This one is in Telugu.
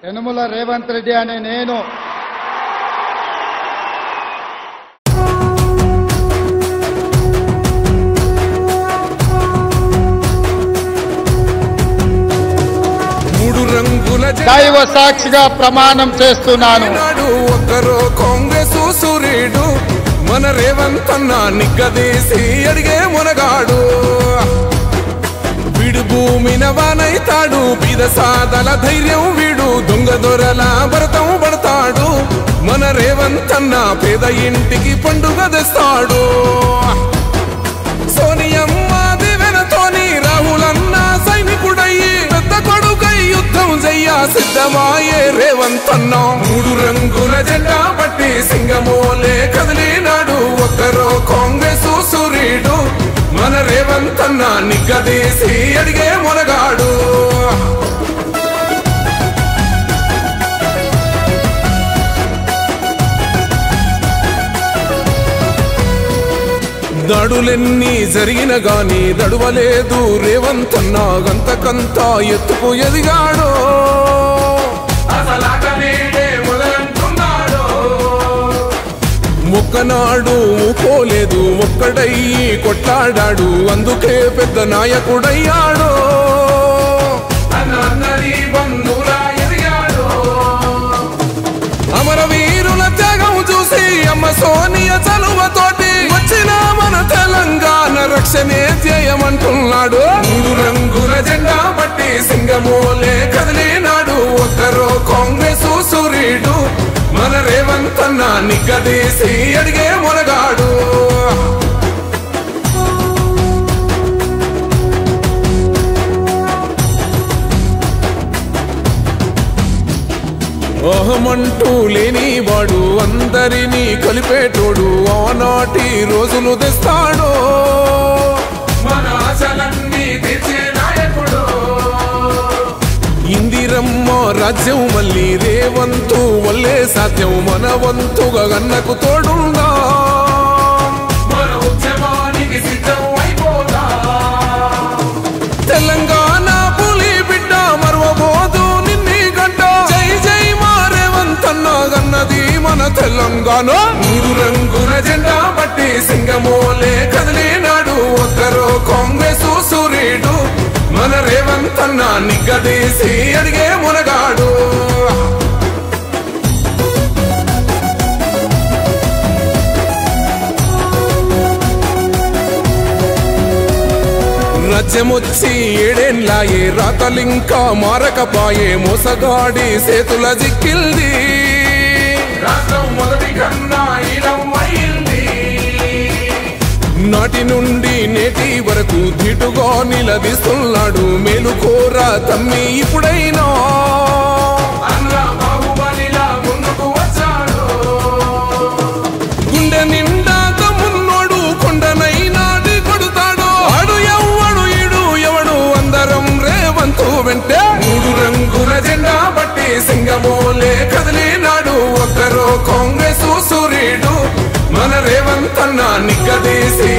యనుమల రేవంత్ రెడ్డి అనే నేను మూడు రంగుల దైవ సాక్షిగా ప్రమాణం చేస్తున్నాను. ఒకరో కాంగ్రెస్ సూర్యుడు మన రేవంత్ అన్న నిగ్గదీసి అడిగే మునగాడు. వీడు భూమిన వానైతాడు, బీద సాదల ధైర్యం వీడు, దొంగ దొరల భరతం పడతాడు. మన రేవంత్ అన్న పేద ఇంటికి పండుగ తెస్తాడు. సోనియమ్మ దివెనతోని రాహులన్న సైనికుడయ్యి పెద్ద కొడుకై యుద్ధం చెయ్య సిద్ధమాయే రేవంత్ అన్న. మూడు రంగుల జెండా పట్టి సింగమోలే కదిలినాడు. ఒక్కరో కాంగ్రెస్ సూర్యుడు మన రేవంత్ అన్న నిగ్గదీసి అడిగే మునగాడు. దాడులెన్ని జరిగిన గాని దడువలేదు రేవంత్ అన్న, గంతకంత ఎత్తుకు ఎదిగాడు. ఒక్కనాడు ఊకోలేదు, ఒక్కడయ్యి కొట్లాడాడు, అందుకే పెద్ద నాయకుడయ్యాడు. అమరవీరుల త్యాగం చూసి అమ్మ సోనియ చలువతోటి వచ్చిన మన తెలంగాణ రక్షణే చేయమంటున్నాడు. మూడు రంగుల జెండా పట్టి సింగమోలే కదిలినాడు. ఒక్కరో కాంగ్రెస్ సూర్యుడు మన రేవంత్ అన్న నిగ్గదీసి అడిగే మునగాడు. అహమంటూ లేనివాడు, అందరినీ కలిపేటోడు, ఆనాటి రోజులు తెస్తాడు. మన ఆశలన్నీ తెచ్చే నాయకుడు. ఇందిరమ్మ రాజ్యం మళ్ళీ రేవంతు వల్లే సాధ్యం, మన వంతుగా గన్నకు తోడుందా. మన ఉద్యమానికి సిద్ధం అయిపోదా. తెలంగాణ పులి బిడ్డ మరవబోదు నిన్ని గంట. జై జై మా రేవంత్ అన్న గన్నది మన తెలంగాణ. మూడు రంగుల జెండా పట్టి సింగమోలే కదిలినాడు. ఒక్కరో కాంగ్రెస్ సూర్యుడు మన రేవంత్ అన్న నిగ్గదీసి అడిగే మునగాడు. రాజ్యమొచ్చి ఏడేళ్ళాయే, రాతలింకా మారకపాయే, మోసగాడి సేతుల జిక్కిల్ది. రాష్ట్రం మొదటి కన్నా ఈలమైంది. నాటి నుండి నేటి వరకు ధీటుగా నిలదీస్తున్నాడు. మేలుకోరా తమ్మి ఇప్పుడైనా. ముందుకు వచ్చాడు. గుండె నిండా తమ్మున్నోడు కొండనైనా కొడుతాడు. ఆడు ఎవ్వడు ఈడు ఎవడు అందరం రేవంతు వెంటే. మూడు రంగుల జెండా పట్టి సింగమోలే కదిలినాడు. ఒక్కరో కాంగ్రెస్ సూర్యుడు మన రేవంత్ అన్న నిగ్గదీసి